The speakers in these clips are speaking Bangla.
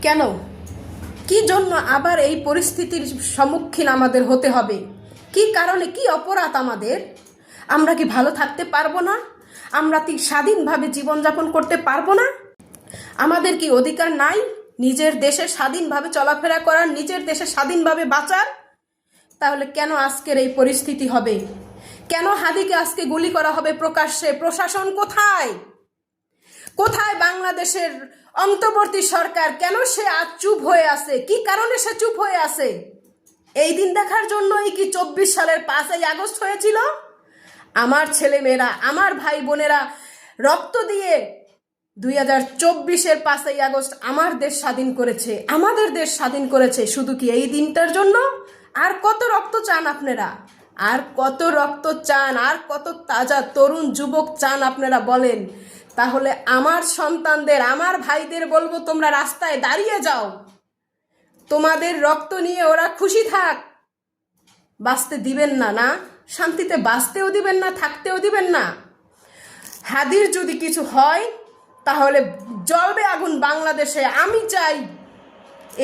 কেন, কি জন্য আবার এই পরিস্থিতির সম্মুখীন আমাদের হতে হবে? কি কারণে, কি অপরাধ আমাদের? আমরা কি ভালো থাকতে পারবো না? আমরা কি স্বাধীনভাবে জীবনযাপন করতে পারবো না? আমাদের কি অধিকার নাই নিজের দেশে স্বাধীনভাবে চলাফেরা করার, নিজের দেশে স্বাধীনভাবে বাঁচার? তাহলে কেন আজকের এই পরিস্থিতি হবে? কেন হাদিকে আজকে গুলি করা হবে প্রকাশ্যে? প্রশাসন কোথায়? কোথায় বাংলাদেশের অন্তর্বর্তী সরকার? কেন সে আজ চুপ হয়ে আছে? কি কারণে সে চুপ হয়ে আছে? এই দিন দেখার জন্যই কি 24 সালের 5ই আগস্ট হয়েছিল? আমার ছেলেমেয়েরা, আমার ভাই বোনেরা রক্ত দিয়ে 2024-এর 5ই আগস্ট আমার দেশ স্বাধীন করেছে, আমাদের দেশ স্বাধীন করেছে। শুধু কি এই দিনটার জন্য? আর কত রক্ত চান আপনারা? আর কত রক্ত চান? আর কত তাজা তরুণ যুবক চান আপনারা বলেন? তাহলে আমার সন্তানদের, আমার ভাইদের বলবো, তোমরা রাস্তায় দাঁড়িয়ে যাও। তোমাদের রক্ত নিয়ে ওরা খুশি থাক। বাঁচতে দিবেন না, না শান্তিতে বাঁচতেও দিবেন না, থাকতেও দিবেন না। হাদির যদি কিছু হয় তাহলে জ্বলবে আগুন বাংলাদেশে। আমি চাই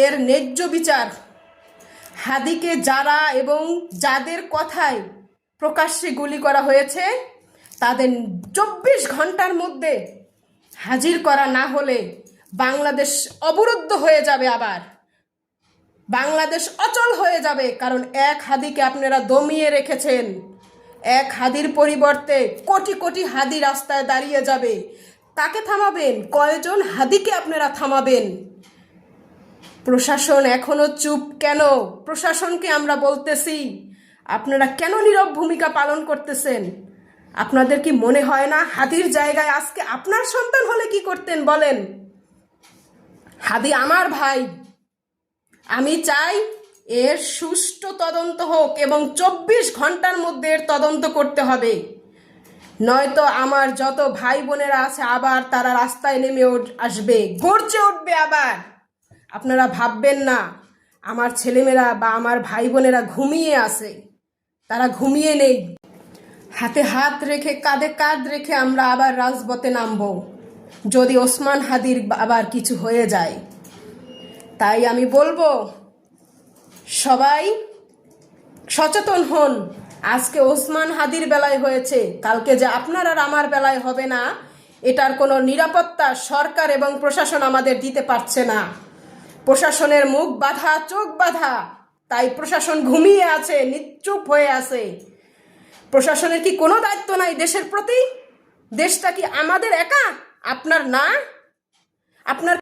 এর ন্যায্য বিচার। হাদিকে যারা এবং যাদের কথায় প্রকাশ্যে গুলি করা হয়েছে তাদের 24 ঘন্টার মধ্যে হাজির করা না হলে বাংলাদেশ অবরুদ্ধ হয়ে যাবে, আবার বাংলাদেশ অচল হয়ে যাবে। কারণ এক হাদিকে আপনারা দমিয়ে রেখেছেন। এক হাদির পরিবর্তে কোটি কোটি হাদি রাস্তায় দাঁড়িয়ে যাবে। তাকে থামাবেন? কয়জন হাদিকে আপনারা থামাবেন? প্রশাসন এখনো চুপ কেন? প্রশাসনকে আমরা বলতেছি, আপনারা কেন নীরব ভূমিকা পালন করতেছেন? আপনাদের কি মনে হয় না হাদির জায়গায় আজকে আপনার সন্তান হলে কি করতেন বলেন? হাদি আমার ভাই। আমি চাই এর সুষ্ঠু তদন্ত হোক এবং 24 ঘন্টার মধ্যে এর তদন্ত করতে হবে। নয়তো আমার যত ভাই বোনেরা আছে আবার তারা রাস্তায় নেমে আসবে, গর্জে উঠবে আবার। আপনারা ভাববেন না আমার ছেলেমেয়েরা বা আমার ভাই বোনেরা ঘুমিয়ে আছে। তারা ঘুমিয়ে নেই। হাতে হাত রেখে, কাঁধে কাঁধ রেখে আমরা আবার রাজপথে নামবো যদি ওসমান হাদির আবার কিছু হয়ে যায়। তাই আমি বলবো, সবাই সচেতন হন। আজকে ওসমান হাদির বেলায় হয়েছে, কালকে যে আপনার আর আমার বেলায় হবে না, এটার কোনো নিরাপত্তা সরকার এবং প্রশাসন আমাদের দিতে পারছে না। প্রশাসনের মুখ বাঁধা, চোখ বাঁধা, তাই প্রশাসন ঘুমিয়ে আছে, নিশ্চুপ হয়ে আছে। প্রশাসনের কি কোনো দায়িত্ব নাই দেশের প্রতি? দেশটা কি আমাদের একা? আপনার না? আপনার